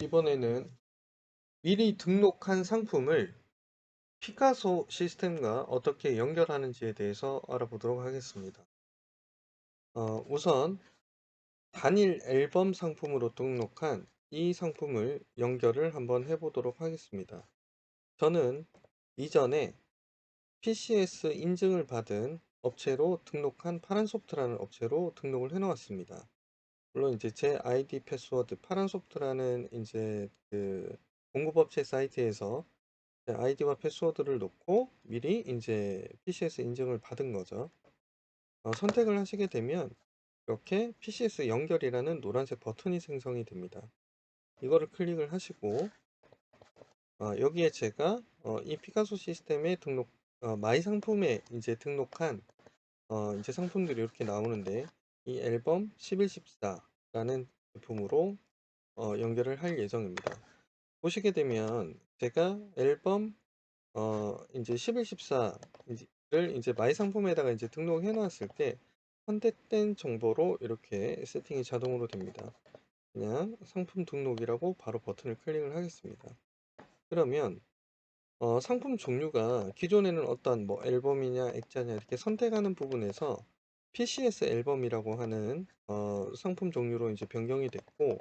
이번에는 미리 등록한 상품을 피카소 시스템과 어떻게 연결하는지에 대해서 알아보도록 하겠습니다. 우선 단일 앨범 상품으로 등록한 이 상품을 연결을 한번 해보도록 하겠습니다. 저는 이전에 PCS 인증을 받은 업체로 등록한 파란소프트라는 업체로 등록을 해 놓았습니다. 물론 이제 제 아이디 패스워드 파란소프트라는 이제 그 공급업체 사이트에서 아이디와 패스워드를 놓고 미리 이제 PCS 인증을 받은 거죠. 선택을 하시게 되면 이렇게 PCS 연결이라는 노란색 버튼이 생성이 됩니다. 이거를 클릭을 하시고 여기에 제가 이 피카소 시스템에 등록 마이 상품에 이제 등록한 이제 상품들이 이렇게 나오는데 이 앨범 1114라는 제품으로 연결을 할 예정입니다. 보시게 되면 제가 앨범 이제 1114를 이제 마이 상품에다가 이제 등록해 놨을 때 선택된 정보로 이렇게 세팅이 자동으로 됩니다. 그냥 상품 등록이라고 바로 버튼을 클릭을 하겠습니다. 그러면 상품 종류가 기존에는 어떤 뭐 앨범이냐 액자냐 이렇게 선택하는 부분에서 PCS 앨범이라고 하는 상품 종류로 이제 변경이 됐고,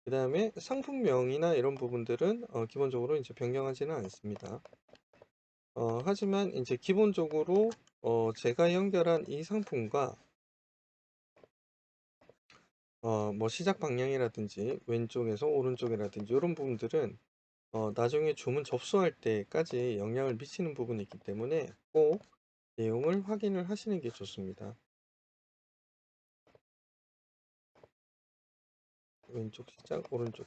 그 다음에 상품명이나 이런 부분들은 기본적으로 이제 변경하지는 않습니다. 하지만 이제 기본적으로 제가 연결한 이 상품과 뭐 시작 방향이라든지 왼쪽에서 오른쪽이라든지 이런 부분들은 나중에 주문 접수할 때까지 영향을 미치는 부분이 있기 때문에 꼭 내용을 확인을 하시는 게 좋습니다. 왼쪽 시작 오른쪽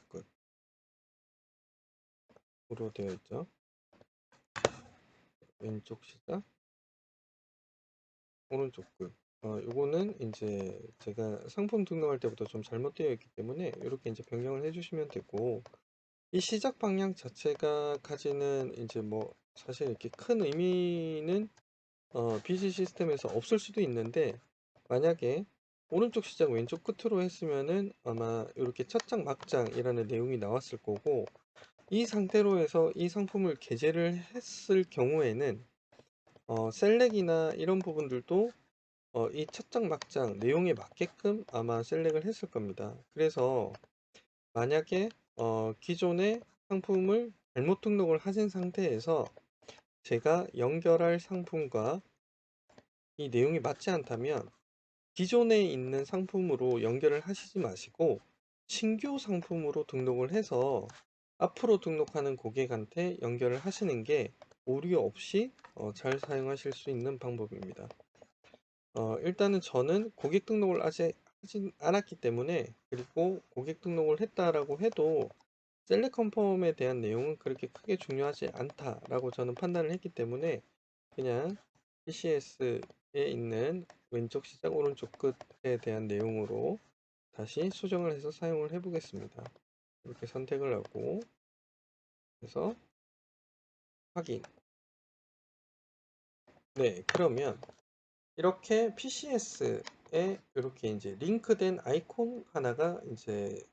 끝으로 되어 있죠. 왼쪽 시작 오른쪽 끝. 요거는 이제 제가 상품 등록할 때부터 좀 잘못되어 있기 때문에 이렇게 이제 변경을 해주시면 되고, 이 시작 방향 자체가 가지는 이제 뭐 사실 이렇게 큰 의미는 BC 시스템에서 없을 수도 있는데, 만약에 오른쪽 시작 왼쪽 끝으로 했으면은 아마 이렇게 첫장 막장이라는 내용이 나왔을 거고, 이 상태로 해서 이 상품을 게재를 했을 경우에는 셀렉이나 이런 부분들도 이 첫장 막장 내용에 맞게끔 아마 셀렉을 했을 겁니다. 그래서 만약에 기존의 상품을 잘못 등록을 하신 상태에서 제가 연결할 상품과 이 내용이 맞지 않다면 기존에 있는 상품으로 연결을 하시지 마시고 신규 상품으로 등록을 해서 앞으로 등록하는 고객한테 연결을 하시는 게 오류 없이 잘 사용하실 수 있는 방법입니다. 일단은 저는 고객 등록을 아직 하진 않았기 때문에, 그리고 고객 등록을 했다라고 해도 셀렉 컨펌에 대한 내용은 그렇게 크게 중요하지 않다라고 저는 판단을 했기 때문에 그냥 PCS에 있는 왼쪽 시작 오른쪽 끝에 대한 내용으로 다시 수정을 해서 사용을 해 보겠습니다. 이렇게 선택을 하고 그래서 확인. 네, 그러면 이렇게 PCS에 이렇게 이제 링크된 아이콘 하나가 이제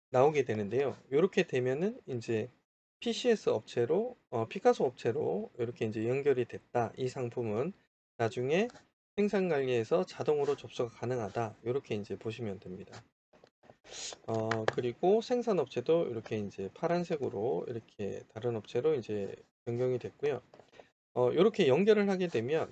나오게 되는데요. 이렇게 되면은 이제 PCS 업체로 피카소 업체로 이렇게 이제 연결이 됐다. 이 상품은 나중에 생산 관리에서 자동으로 접수가 가능하다. 이렇게 이제 보시면 됩니다. 그리고 생산 업체도 이렇게 이제 파란색으로 이렇게 다른 업체로 이제 변경이 됐고요. 이렇게 연결을 하게 되면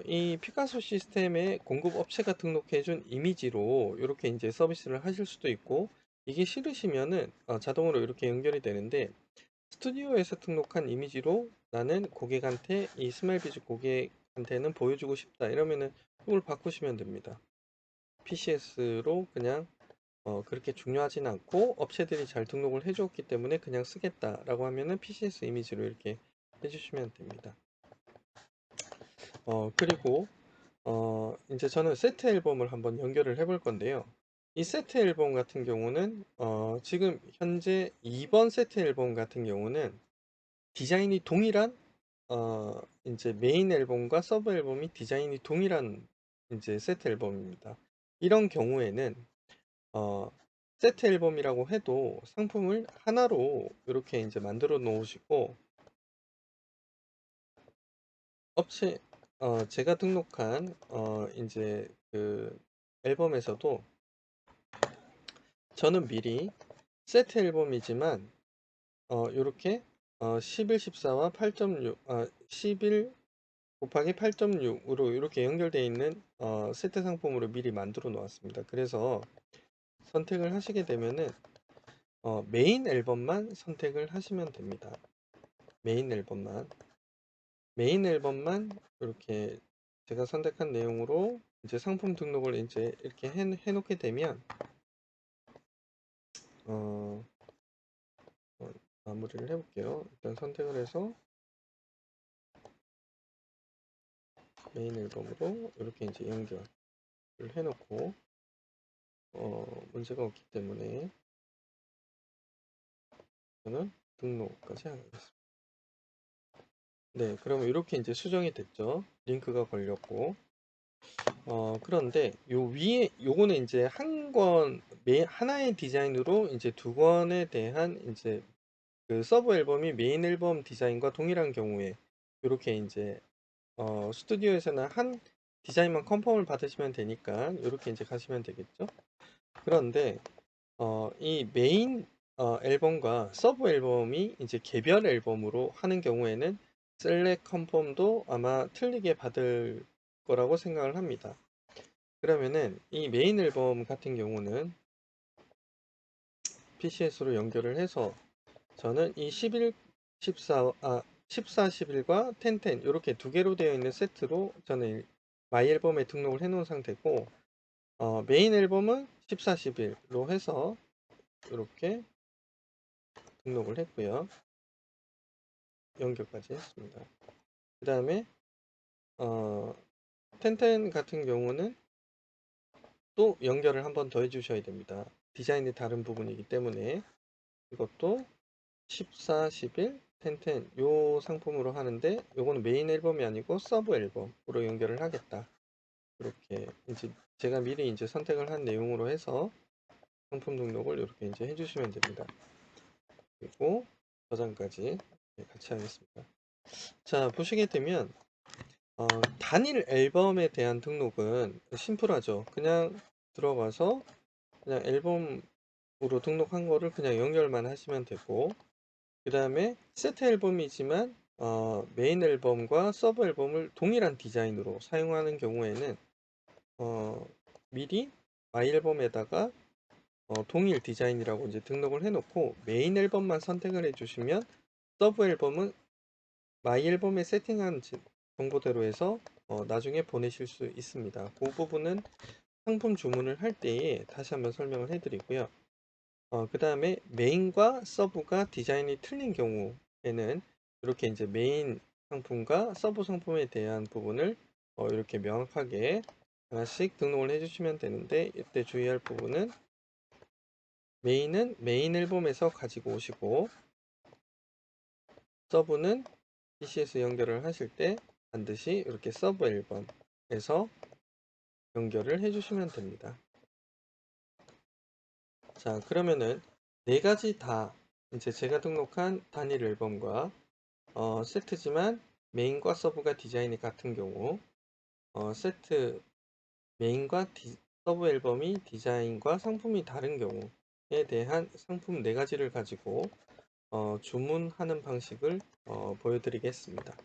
이 피카소 시스템에 공급 업체가 등록해준 이미지로 이렇게 이제 서비스를 하실 수도 있고, 이게 싫으시면은 자동으로 이렇게 연결이 되는데, 스튜디오에서 등록한 이미지로 나는 고객한테 이 스마일비즈 고객한테는 보여주고 싶다 이러면은 이걸 바꾸시면 됩니다. PCS로 그냥 그렇게 중요하진 않고 업체들이 잘 등록을 해주었기 때문에 그냥 쓰겠다라고 하면은 PCS 이미지로 이렇게 해주시면 됩니다. 그리고 이제 저는 세트 앨범을 한번 연결을 해볼 건데요. 이 세트 앨범 같은 경우는 지금 현재 2번 세트 앨범 같은 경우는 디자인이 동일한 이제 메인 앨범과 서브 앨범이 디자인이 동일한 이제 세트 앨범입니다. 이런 경우에는 세트 앨범이라고 해도 상품을 하나로 이렇게 이제 만들어 놓으시고, 업체 제가 등록한 이제 그 앨범에서도 저는 미리 세트 앨범이지만 요렇게 11, 14와 8.6 11 곱하기 8.6으로 이렇게 연결되어 있는 세트 상품으로 미리 만들어 놓았습니다. 그래서 선택을 하시게 되면은 메인 앨범만 선택을 하시면 됩니다. 메인 앨범만 이렇게 제가 선택한 내용으로 이제 상품 등록을 이제 이렇게 해놓게 되면 어, 마무리를 해볼게요. 일단 선택을 해서 메인 앨범으로 이렇게 이제 연결을 해놓고 문제가 없기 때문에 저는 등록까지 하겠습니다. 네, 그러면 이렇게 이제 수정이 됐죠. 링크가 걸렸고 그런데 요 위에 요거는 이제 하나의 디자인으로 이제 두 권에 대한 이제 그 서브 앨범이 메인 앨범 디자인과 동일한 경우에 이렇게 이제 스튜디오에서는 한 디자인만 컨펌을 받으시면 되니까 이렇게 이제 가시면 되겠죠. 그런데 이 메인 앨범과 서브 앨범이 이제 개별 앨범으로 하는 경우에는 셀렉 컨펌도 아마 틀리게 받을 거라고 생각을 합니다. 그러면은 이 메인 앨범 같은 경우는 PCS로 연결을 해서 저는 이 11, 14, 11과 10, 10 이렇게 두 개로 되어 있는 세트로 저는 마이 앨범에 등록을 해 놓은 상태고 메인 앨범은 14, 11로 해서 이렇게 등록을 했고요. 연결까지 했습니다. 그 다음에 10, 10 같은 경우는 또 연결을 한 번 더 해주셔야 됩니다. 디자인이 다른 부분이기 때문에 이것도 14, 11, 10, 10 요 상품으로 하는데 요거는 메인 앨범이 아니고 서브 앨범으로 연결을 하겠다. 이렇게 이제 제가 미리 이제 선택을 한 내용으로 해서 상품 등록을 이렇게 이제 해주시면 됩니다. 그리고 저장까지 같이 하겠습니다. 자, 보시게 되면 단일 앨범에 대한 등록은 심플하죠. 그냥 들어가서 그냥 앨범으로 등록한 거를 그냥 연결만 하시면 되고, 그 다음에 세트 앨범이지만 메인 앨범과 서브 앨범을 동일한 디자인으로 사용하는 경우에는 미리 마이 앨범에다가 동일 디자인이라고 이제 등록을 해놓고 메인 앨범만 선택을 해주시면 서브 앨범은 마이 앨범에 세팅한 정보대로 해서 나중에 보내실 수 있습니다. 그 부분은 상품 주문을 할 때에 다시 한번 설명을 해드리고요. 그 다음에 메인과 서브가 디자인이 틀린 경우에는 이렇게 이제 메인 상품과 서브 상품에 대한 부분을 이렇게 명확하게 하나씩 등록을 해주시면 되는데, 이때 주의할 부분은 메인은 메인 앨범에서 가지고 오시고 서브는 PC에서 연결을 하실 때 반드시 이렇게 서브 앨범에서 연결을 해주시면 됩니다. 자, 그러면은 네 가지 다 이제 제가 등록한 단일 앨범과 세트지만 메인과 서브가 디자인이 같은 경우, 세트 메인과 서브 앨범이 디자인과 상품이 다른 경우에 대한 상품 네 가지를 가지고 주문하는 방식을 보여드리겠습니다.